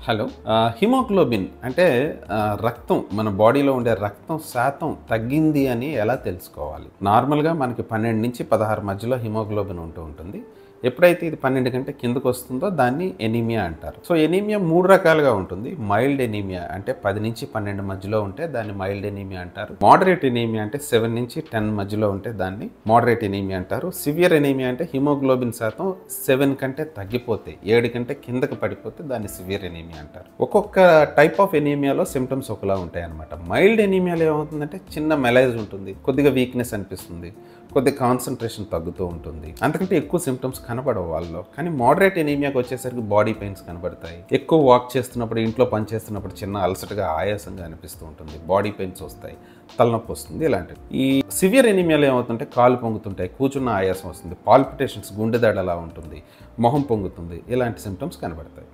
Hello. Haemoglobin అంటే రక్తం మన బాడీలో ఉండే రక్తం శాతం తగ్గింది అని ఎలా తెలుసుకోవాలి? నార్మల్‌గా మనకి 12 నుంచి 16 మధ్యలో హిమోగ్లోబిన్ ఉంటూ ఉంటుంది. ఎప్పుడైతే ఇది 12 కంటే కిందకు వస్తుందో దాన్ని ఎనీమియా అంటారు. సో, ఎనీమియా 3 రకాలుగా ఉంటుంది. మైల్డ్ ఎనీమియా అంటే 10 నుంచి 12 మధ్యలో ఉంటే దాన్ని మైల్డ్ ఎనీమియా అంటారు. మోడరేట్ ఎనీమియా అంటే 7 నుంచి 10 మధ్యలో ఉంటే దాన్ని మోడరేట్ ఎనీమియా అంటారు. సివియర్ ఎనీమియా అంటే హిమోగ్లోబిన్ శాతం 7 కంటే తగ్గిపోతే 7 కంటే కిందకి పడిపోతే దాన్ని సివియర్ ఎనీమియా అంటారు. ఒక్కొక్క టైప్ ఆఫ్ ఎనీమియాలో సిమ్టమ్స్ ఒకలా ఉంటాయి అన్నమాట. మైల్డ్ ఎనీమియాలో ఏమవుతుందంటే చిన్న మెలైజ్ ఉంటుంది, కొద్దిగా వీక్నెస్ అనిపిస్తుంది, కొద్దిగా కాన్సన్ట్రేషన్ తగ్గుతూ ఉంటుంది, అంతకంటే ఎక్కువ సిమ్టమ్స్ కనబడవు వాళ్ళలో. కానీ మోడరేట్ ఎనీమియాకి వచ్చేసరికి బాడీ పెయిన్స్ కనబడతాయి, ఎక్కువ వాక్ చేస్తున్నప్పుడు, ఇంట్లో పని చేస్తున్నప్పుడు చిన్న అలసటగా ఆయాసంగా అనిపిస్తూ ఉంటుంది, బాడీ పెయిన్స్ వస్తాయి, తలనొప్పి వస్తుంది, ఇలాంటివి. ఈ సివియర్ ఎనీమియాలో ఏమవుతుంటే కాళ్ళు పొంగుతుంటాయి, కూర్చున్న ఆయాసం వస్తుంది, పాల్పిటేషన్స్, గుండె దడ అలా ఉంటుంది, మొహం పొంగుతుంది, ఇలాంటి సిమ్టమ్స్ కనబడతాయి.